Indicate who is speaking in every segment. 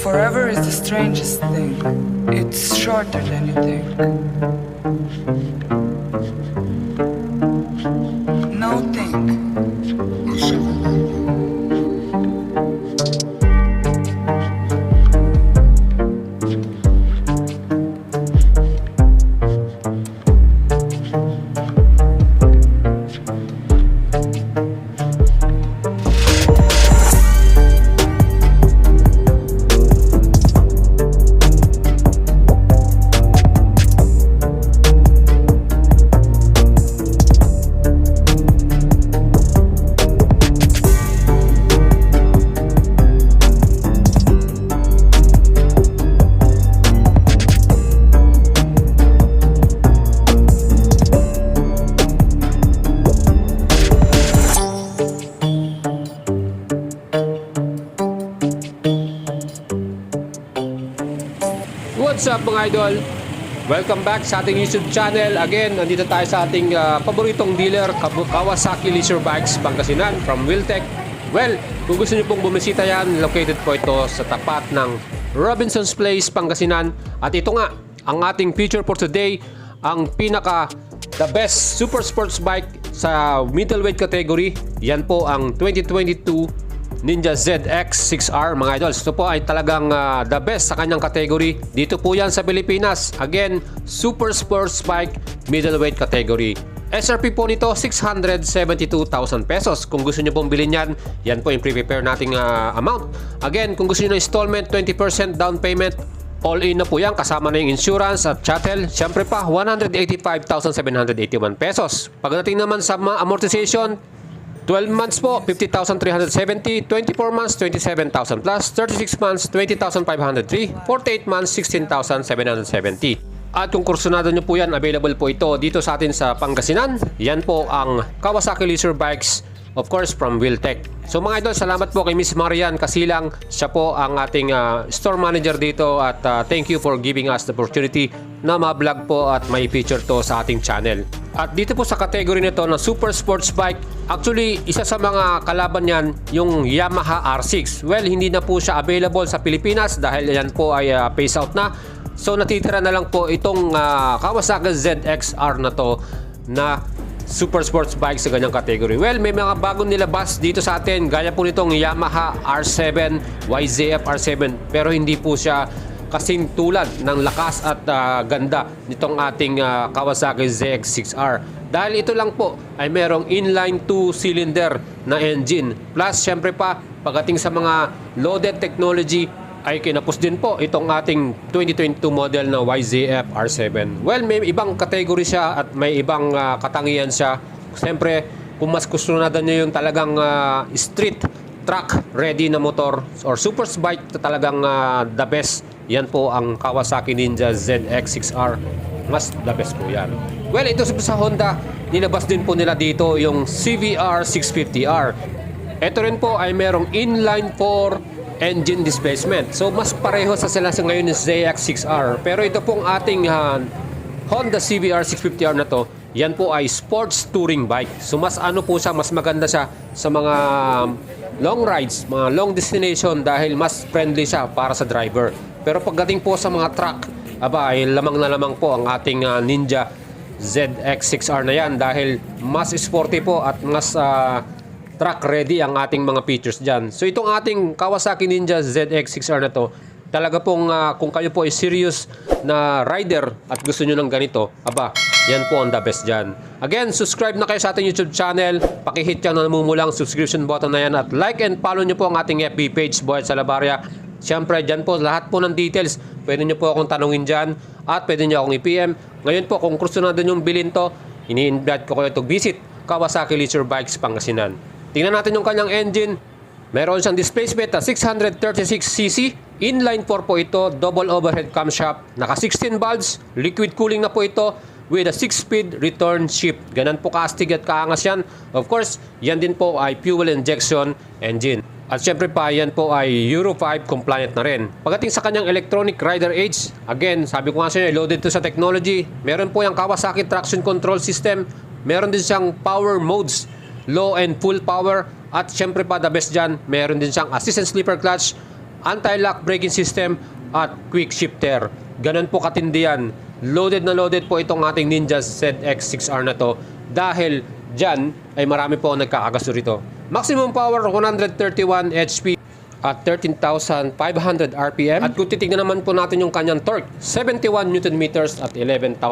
Speaker 1: Forever is the strangest thing. It's shorter than you think. No think.
Speaker 2: What's up mga idol? Welcome back sa ating YouTube channel. Again, nandito tayo sa ating paboritong dealer, Kawasaki Leisure Bikes Pangasinan from Wiltec. Well, kung gusto niyo pong bumisita yan, located po ito sa tapat ng Robinson's Place, Pangasinan. At ito nga, ang ating feature for today, ang the best super sports bike sa middleweight category. Yan po ang 2022 Ninja ZX6R mga idols. Ito po ay talagang the best sa kanyang category. Dito po yan sa Pilipinas. Again, super sports bike middleweight category. SRP po nito 672,000 pesos. Kung gusto nyo pong bilhin yan, yan po yung pre-prepare nating amount. Again, kung gusto nyo ng installment, 20% down payment, all in na po yan, kasama na yung insurance at chattel. Siyempre pa, 185,781 pesos. Pagdating naman sa amortization, 12 months po, 50,370, 24 months, 27,000 plus, 36 months, 20,503, 48 months, 16,770. At kung kursunado nyo po yan, available po ito dito sa atin sa Pangasinan. Yan po ang Kawasaki Leisure Bikes, of course, from Wiltec. So mga idol, salamat po kay Miss Marian Kasilang. Siya po ang ating store manager dito at thank you for giving us the opportunity na ma-vlog po at may feature to sa ating channel. At dito po sa category nito na super sports bike, actually isa sa mga kalaban yan yung Yamaha R6. Well, hindi na po siya available sa Pilipinas dahil yan po ay phase out na. So natitira na lang po itong Kawasaki ZX-R na to na super sports bike sa ganyang category. Well, may mga bagong nilabas dito sa atin gaya po nitong Yamaha R7, YZF R7, pero hindi po siya kasing tulad ng lakas at ganda nitong ating Kawasaki ZX6R. Dahil ito lang po ay merong inline 2-cylinder na engine. Plus, syempre pa, pagdating sa mga loaded technology, ay kinapos din po itong ating 2022 model na YZF R7. Well, may ibang category siya at may ibang katangian siya. Siyempre, kung mas gusto natin nyo yung talagang street track ready na motor or super bike na talagang the best, yan po ang Kawasaki Ninja ZX6R. Mas the best po yan. Well, ito sa Honda, nilabas din po nila dito yung CVR 650R. Ito rin po ay merong inline 4 engine displacement. So mas pareho sa sila sa ngayon ng ZX6R. Pero ito pong ating Honda CVR 650R na to, yan po ay sports touring bike. So mas ano po siya, mas maganda siya sa mga long rides, mga long destination dahil mas friendly siya para sa driver. Pero pagdating po sa mga truck, ay lamang na lamang po ang ating Ninja ZX6R na yan dahil mas sporty po at mas truck ready ang ating mga features dyan. So itong ating Kawasaki Ninja ZX6R na to, talaga pong kung kayo po ay serious na rider at gusto nyo ng ganito, yan po ang the best dyan. Again, subscribe na kayo sa ating YouTube channel. Pakihit yan na namumulang subscription button na yan at like and follow nyo po ang ating FB page, Boyet Salabarria. Siyempre, dyan po lahat po ng details. Pwede nyo po akong tanungin dyan at pwede nyo akong i-PM. Ngayon po, kung gusto na doon yung bilhin to, ini-invite ko kayo to visit Kawasaki Leisure Bikes Pangasinan. Tingnan natin yung kanyang engine. Meron siyang displacement na 636cc. Inline 4 po ito. Double overhead camshaft. Naka 16 valves. Liquid cooling na po ito with a 6-speed return shift. Ganan po kaastig at kaangas yan. Of course, yan din po ay fuel injection engine. At syempre pa, yan po ay Euro 5 compliant na rin. Pagdating sa kanyang electronic rider aids, again, sabi ko nga sa inyo, loaded to sa technology. Meron po yung Kawasaki traction control system. Meron din siyang power modes, low and full power At syempre pa, the best dyan, meron din siyang assistant sleeper clutch, anti-lock braking system, at quick shifter. Ganun po katindi yan. Loaded na loaded po itong ating Ninja ZX6R na to dahil dyan ay marami po ang nagkakagasto rito. Maximum power 131 HP at 13,500 RPM. At kung titignan naman po natin yung kanyang torque, 71 Newton meters at 11,500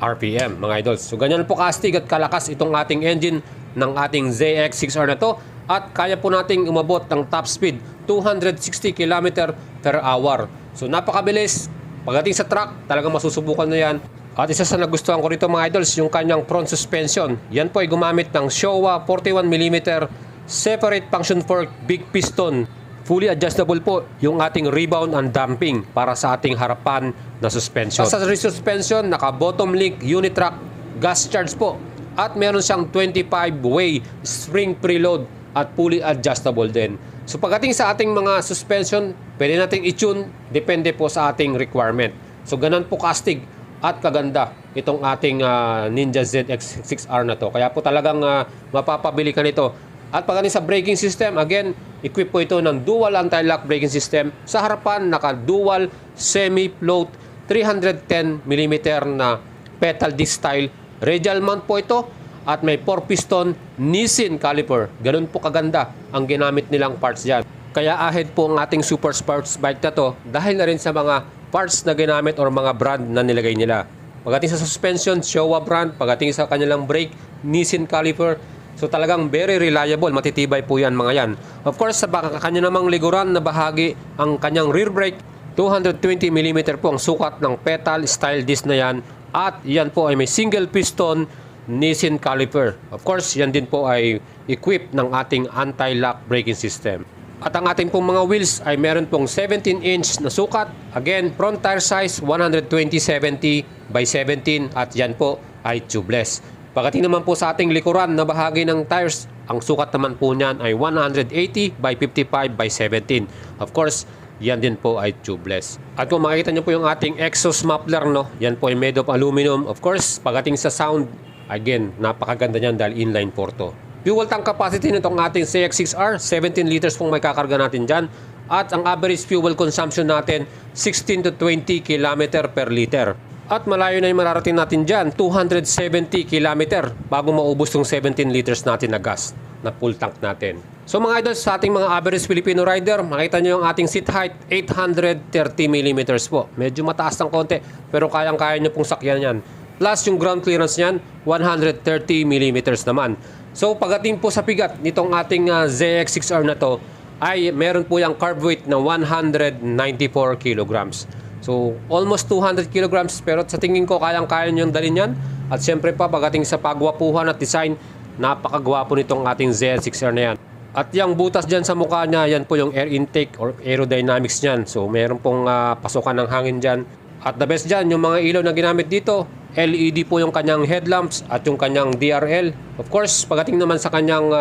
Speaker 2: RPM mga idols. So ganyan po kastig at kalakas itong ating engine ng ating ZX6R na to. At kaya po nating umabot ng top speed 260 km per hour. So napakabilis. Pagdating sa track, talagang masusubukan na yan. At isa sa nagustuhan ko rito mga idols, yung kanyang front suspension. Yan po ay gumamit ng Showa 41mm separate function fork big piston. Fully adjustable po yung ating rebound and damping para sa ating harapan na suspension. Sa rear suspension, naka bottom link unitrack gas charge po. At meron siyang 25-way spring preload at fully adjustable din. So pagdating sa ating mga suspension, pwede nating i-tune, depende po sa ating requirement. So ganun po kastig at kaganda itong ating Ninja ZX6R na to. Kaya po talagang mapapabili ka nito. At pagdating sa braking system, again, equip po ito ng dual anti-lock braking system. Sa harapan, naka-dual semi-float 310mm na pedal disc style. Radial mount po ito. At may 4-piston Nissin caliper. Ganun po kaganda ang ginamit nilang parts dyan. Kaya ahead po ang ating super sports bike na to dahil na rin sa mga parts na ginamit or mga brand na nilagay nila. Pagdating sa suspension, Showa brand. Pagdating sa kanilang brake, Nissin caliper. So talagang very reliable, matitibay po yan mga yan. Of course, sa kanya namang liguran na bahagi, ang kanyang rear brake, 220mm po ang sukat ng pedal style disc na yan. At yan po ay may single piston Nissin caliper. Of course, yan din po ay equipped ng ating anti-lock braking system. At ang ating pong mga wheels ay meron pong 17-inch na sukat. Again, front tire size 120/70 by 17 at yan po ay tubeless. Pagdating naman po sa ating likuran na bahagi ng tires, ang sukat naman po niyan ay 180 by 55 by 17. Of course, yan din po ay tubeless. At kung makikita nyo po yung ating exhaust muffler, no, yan po ay made of aluminum. Of course, pagdating sa sound, again, napakaganda niyan dahil inline 4 to. Fuel tank capacity nitong ating ZX6R, 17 liters pong may kakarga natin dyan. At ang average fuel consumption natin, 16 to 20 km per liter. At malayo na yung mararating natin dyan, 270 km bago maubos yung 17 liters natin na gas na full tank natin. So mga idols, sa ating mga average Filipino rider, makita nyo yung ating seat height, 830mm po. Medyo mataas ng konti, pero kayang-kaya nyo pong sakyan yan. Plus yung ground clearance niyan, 130mm naman. So pagdating po sa pigat nitong ating ZX6R na to, ay meron po yung carb weight na 194 kilograms. So almost 200 kilograms, pero sa tingin ko kayang-kaya nyo yung dalhin yan. At syempre pa pagdating sa pagwapuhan at design, napakagwapo nitong ating ZX6R na yan. At yung butas dyan sa mukha niya, yan po yung air intake or aerodynamics niyan. So meron pong pasukan ng hangin dyan. At the best dyan, yung mga ilaw na ginamit dito, LED po yung kanyang headlamps at yung kanyang DRL. Of course, pagdating naman sa kanyang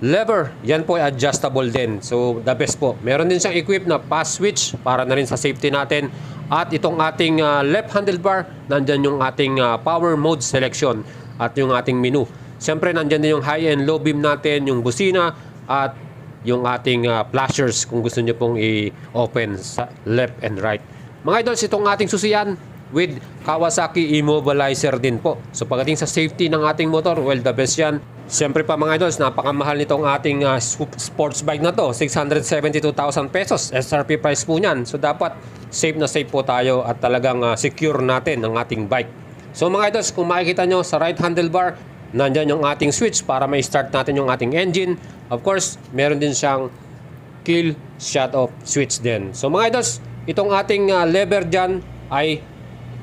Speaker 2: lever, yan po ay adjustable din. So, the best po. Meron din siyang equipped na pass switch para na rin sa safety natin. At itong ating left handlebar, nandyan yung ating power mode selection at yung ating menu. Siyempre, nandyan din yung high and low beam natin, yung busina at yung ating flashers kung gusto nyo pong i-open sa left and right. Mga idols, itong ating susiyan with Kawasaki Immobilizer din po. So pagdating sa safety ng ating motor, well, the best yan. Siyempre pa mga idols, napakamahal nitong ating sports bike na to. 672,000 pesos. SRP price po niyan. So dapat safe na safe po tayo at talagang secure natin ang ating bike. So mga idols, kung makikita nyo sa right handlebar, nandyan yung ating switch para may start natin yung ating engine. Of course, meron din siyang kill shut off switch din. So mga idols, itong ating lever dyan ay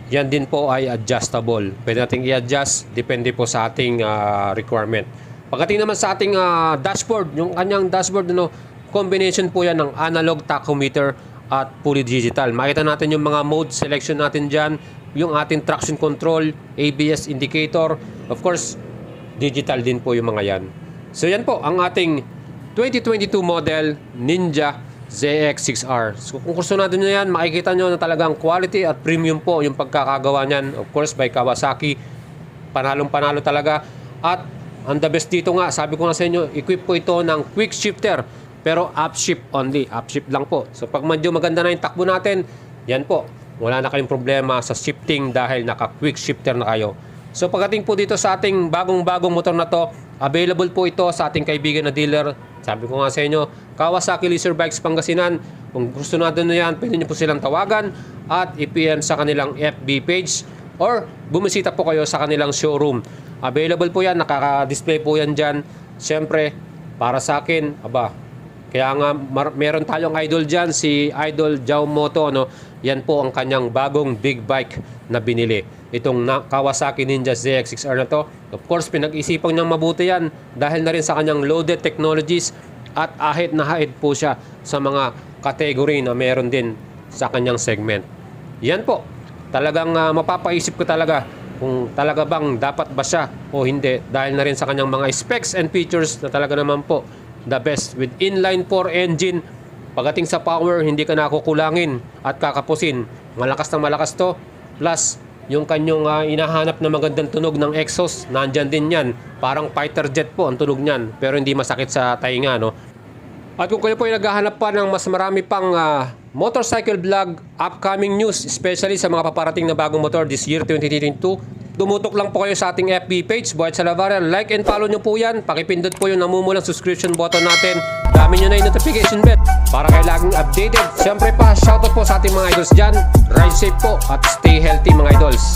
Speaker 2: yan din po ay adjustable. Pwede natin i-adjust, depende po sa ating requirement. Pagdating naman sa ating dashboard, yung kanyang dashboard, combination po yan ng analog tachometer at fully digital. Makita natin yung mga mode selection natin dyan, yung ating traction control, ABS indicator, of course, digital din po yung mga yan. So yan po ang ating 2022 model Ninja ZX6R. So kung gusto natin nyo yan, makikita nyo na talagang quality at premium po yung pagkakagawa nyan. Of course, by Kawasaki. Panalong-panalo talaga. At ang the best dito nga, sabi ko nga sa inyo, equip po ito ng quick shifter. Pero upshift only, upshift lang po. So pag medyo maganda na yung takbo natin, yan po, wala na kayong problema sa shifting dahil naka-quick shifter na kayo. So pagdating po dito sa ating bagong motor na to, available po ito sa ating kaibigan na dealer. Sabi ko nga sa inyo, Kawasaki Leisure Bikes Pangasinan. Kung gusto natin na yan, pwede nyo po silang tawagan at i-PM sa kanilang FB page or bumisita po kayo sa kanilang showroom. Available po yan, nakaka-display po yan dyan. Siyempre, para sa akin, kaya nga meron tayong idol dyan, si Idol Jao Moto, no? Yan po ang kanyang bagong big bike na binili. Itong Kawasaki Ninja ZX-6R na to. Of course, pinag-isipan niyang mabuti yan dahil na rin sa kanyang loaded technologies at ahit na hait po siya sa mga category na meron din sa kanyang segment. Yan po. Talagang mapapaisip ko talaga kung talaga bang dapat ba siya o hindi dahil na rin sa kanyang mga specs and features na talaga naman po the best with inline 4 engine. Pagdating sa power, hindi ka nakukulangin at kakapusin. Malakas na malakas to. Plus, yung kanyang inahanap na magandang tunog ng exhaust, nandyan din yan. Parang fighter jet po ang tunog niyan, pero hindi masakit sa tainga, no? At kung kayo po ay naghahanap pa ng mas marami pang motorcycle vlog, upcoming news, especially sa mga paparating na bagong motor this year 2022, dumutok lang po kayo sa ating FB page, Boyet Salavarria. Like and follow nyo po yan. Pakipindot po yung namumulang subscription button natin. Dami nyo na yung notification bell para kayo laging updated. Siyempre pa, shoutout po sa ating mga idols dyan. Ride safe po at stay healthy mga idols.